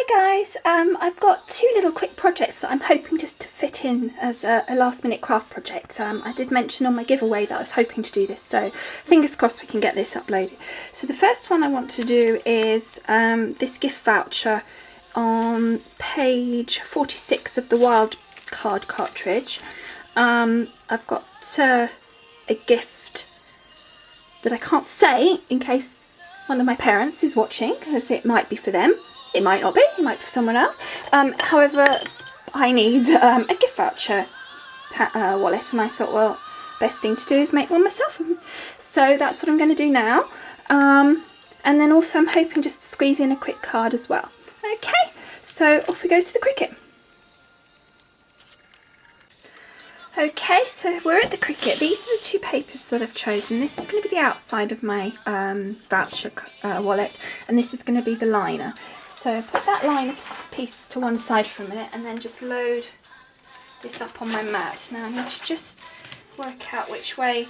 Hi guys, I've got two little quick projects that I'm hoping just to fit in as a last minute craft project. I did mention on my giveaway that I was hoping to do this, so fingers crossed we can get this uploaded. So the first one I want to do is this gift voucher on page 46 of the wild card cartridge. I've got a gift that I can't say in case one of my parents is watching, because it might be for them. It might not be, it might be for someone else. However, I need a gift voucher wallet, and I thought, well, best thing to do is make one myself. So that's what I'm going to do now. And then also I'm hoping just to squeeze in a quick card as well. Okay, so off we go to the Cricut. Okay, so we're at the Cricut. These are the two papers that I've chosen. This is going to be the outside of my voucher wallet, and this is going to be the liner. So put that liner piece to one side for a minute, and then just load this up on my mat. Now I need to just work out which way,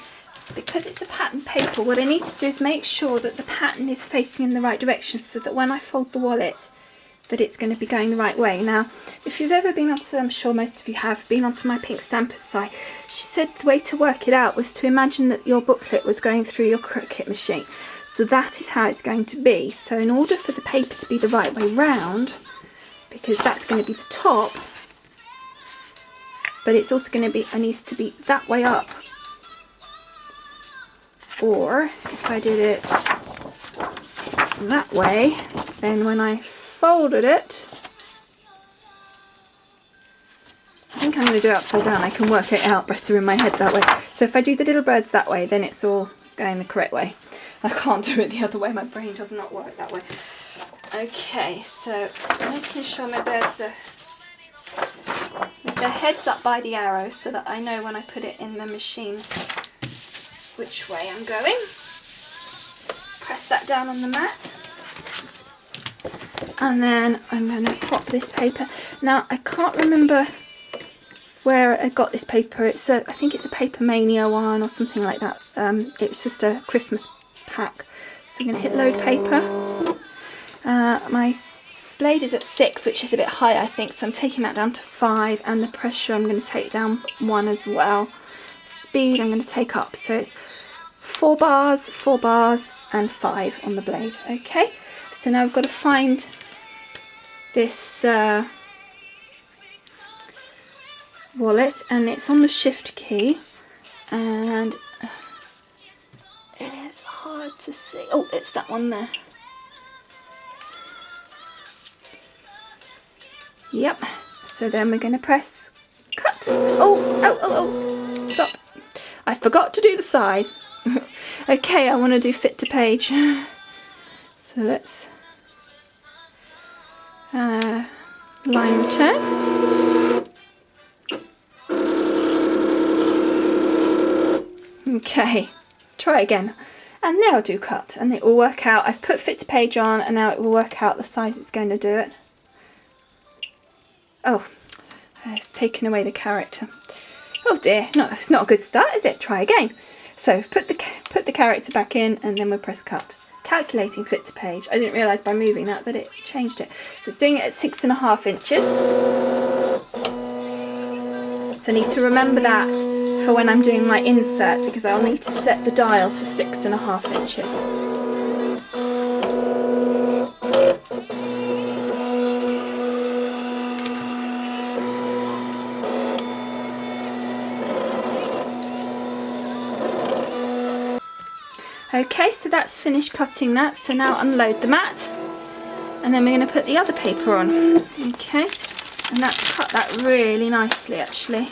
because it's a pattern paper, what I need to do is make sure that the pattern is facing in the right direction, so that when I fold the wallet, that it's going to be going the right way. Now, if you've ever been onto, I'm sure most of you have, been onto my Pink Stampers site, she said the way to work it out was to imagine that your booklet was going through your Cricut machine. So that is how it's going to be. So in order for the paper to be the right way round, because that's going to be the top, but it's also going to be, it needs to be that way up. Or if I did it that way, then when I folded it, I think I'm going to do it upside down. I can work it out better in my head that way. So if I do the little birds that way, then it's all going the correct way. I can't do it the other way. My brain does not work that way. Okay, so making sure my birds are with their heads up by the arrow, so that I know when I put it in the machine which way I'm going. Just press that down on the mat. And then I'm going to pop this paper. Now I can't remember where I got this paper. It's I think it's a Paper Mania one or something like that. It was just a Christmas pack. So I'm going to hit load paper. My blade is at 6, which is a bit high, I think, so I'm taking that down to 5, and the pressure I'm going to take down 1 as well. Speed I'm going to take up, so it's 4 bars, 4 bars and 5 on the blade. Okay, so now I've got to find this wallet, and it's on the shift key, and it is hard to see. Oh, it's that one there. Yep, so then we're going to press cut. Oh, stop. I forgot to do the size. Okay, I want to do fit to page. So let's line return. Okay, try again. And now do cut, and it will work out. I've put fit to page on, and now it will work out the size it's going to do it. Oh, it's taken away the character. Oh dear, no, it's not a good start, is it? Try again. So put the character back in, and then we'll press cut. Calculating fit to page. I didn't realise by moving that it changed it. So it's doing it at 6.5 inches. So I need to remember that for when I'm doing my insert, because I'll need to set the dial to 6.5 inches. Okay, so that's finished cutting that, so now unload the mat, and then we're going to put the other paper on. Okay, and that's cut that really nicely actually.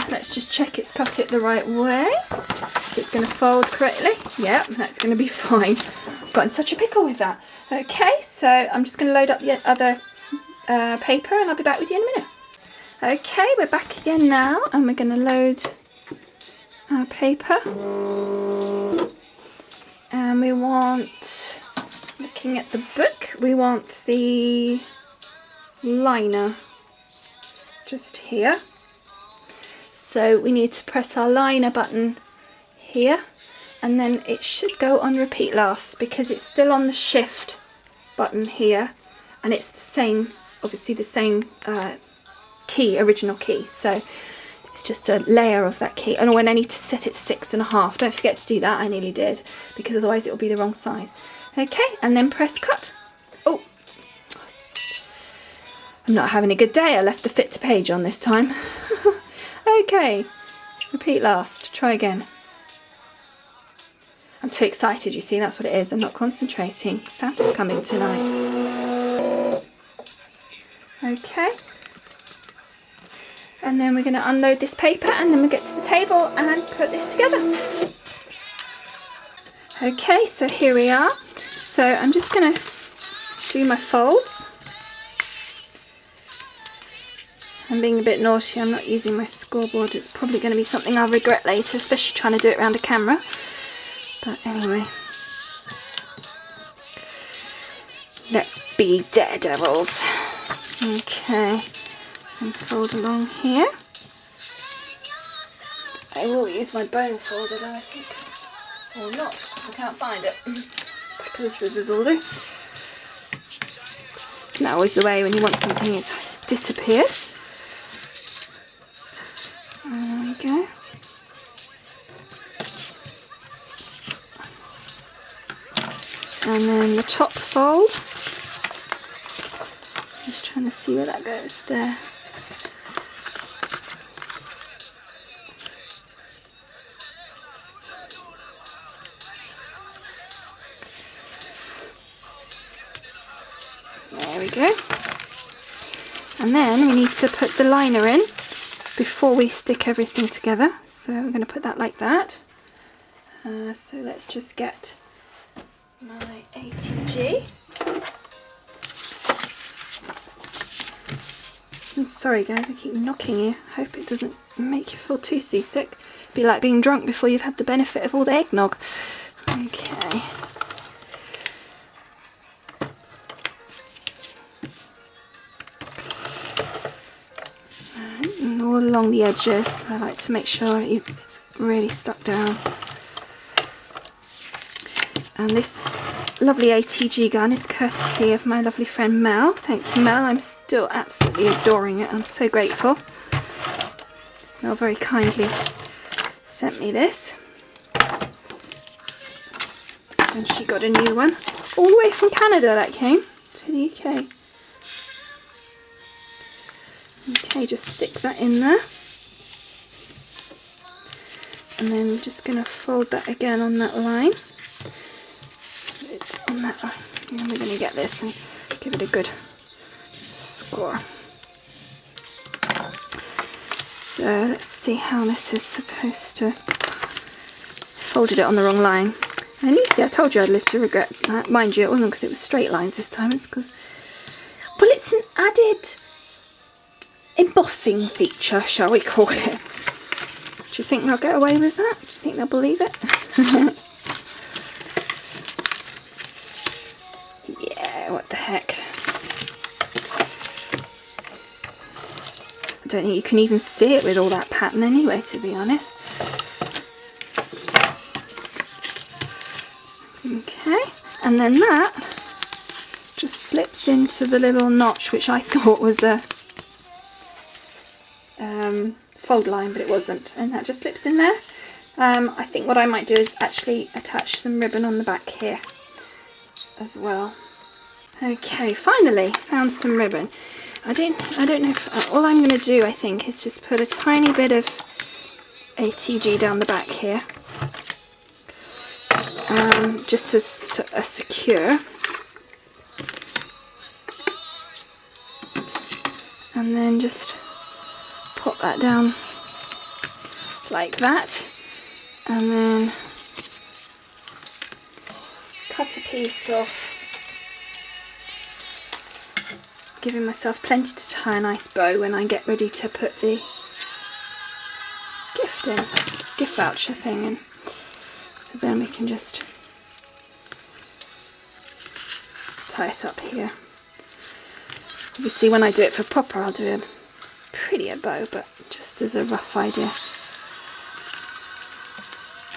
Let's just check it's cut it the right way, so it's going to fold correctly. Yep, that's going to be fine. I've got in such a pickle with that. Okay, so I'm just going to load up the other paper, and I'll be back with you in a minute. Okay, we're back again now, and we're going to load our paper. And we want, looking at the book, we want the liner just here. So we need to press our liner button here, and then it should go on repeat last, because it's still on the shift button here. and it's the same, obviously the same key, original key, so it's just a layer of that key. And when I need to set it to 6.5, don't forget to do that. I nearly did, because otherwise it will be the wrong size. Okay, and then press cut. Oh, I'm not having a good day. I left the fit to page on this time. Okay, repeat last, try again. I'm too excited, you see, that's what it is. I'm not concentrating. Santa's coming tonight. Okay. And then we're going to unload this paper, and then we'll get to the table and put this together. Okay, so here we are. So I'm just going to do my folds. I'm being a bit naughty, I'm not using my scoreboard. It's probably going to be something I'll regret later, especially trying to do it around a camera. But anyway, let's be daredevils. Okay, and fold along here. I will use my bone folder though, I think. Or not, I can't find it. Back of the scissors will do. Isn't that always the way when you want something it's disappeared? There we go. And then the top fold. I'm just trying to see where that goes there. There we go. And then we need to put the liner in before we stick everything together. So we're going to put that like that. So let's just get my ATG. I'm sorry guys, I keep knocking you. Hope it doesn't make you feel too seasick. Be like being drunk before you've had the benefit of all the eggnog. Okay. And all along the edges, I like to make sure it's really stuck down. And this lovely ATG gun is courtesy of my lovely friend Mel. Thank you, Mel. I'm still absolutely adoring it. I'm so grateful. Mel very kindly sent me this. And she got a new one. All the way from Canada that came to the UK. Okay, just stick that in there. And then we're just going to fold that again on that line. It's on that line. And we're going to get this and give it a good score. So let's see how this is supposed to. Folded it on the wrong line. And you see, I told you I'd live to regret that. Mind you, it wasn't because it was straight lines this time. It's because, well, it's an added embossing feature, shall we call it. Do you think they'll get away with that? Do you think they'll believe it? Yeah, what the heck. I don't think you can even see it with all that pattern anyway, to be honest. Okay, and then that just slips into the little notch, which I thought was a fold line, but it wasn't, and that just slips in there. I think what I might do is actually attach some ribbon on the back here as well. Okay, finally found some ribbon. I don't know if all I'm going to do, I think, is just put a tiny bit of ATG down the back here, just to secure, and then just pop that down like that, and then cut a piece off, giving myself plenty to tie a nice bow when I get ready to put the gift voucher thing in. So then we can just tie it up here. Obviously when I do it for proper I'll do a prettier bow, but just as a rough idea.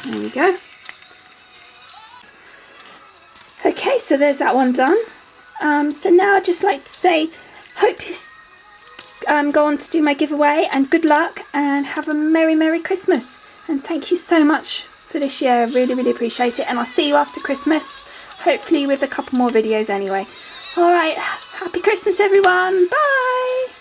There we go. Okay, so there's that one done. So now I'd just like to say, hope you go on to do my giveaway, and good luck, and have a merry Christmas. And thank you so much for this year. I really appreciate it, and I'll see you after Christmas, hopefully with a couple more videos anyway. Alright, happy Christmas everyone, bye!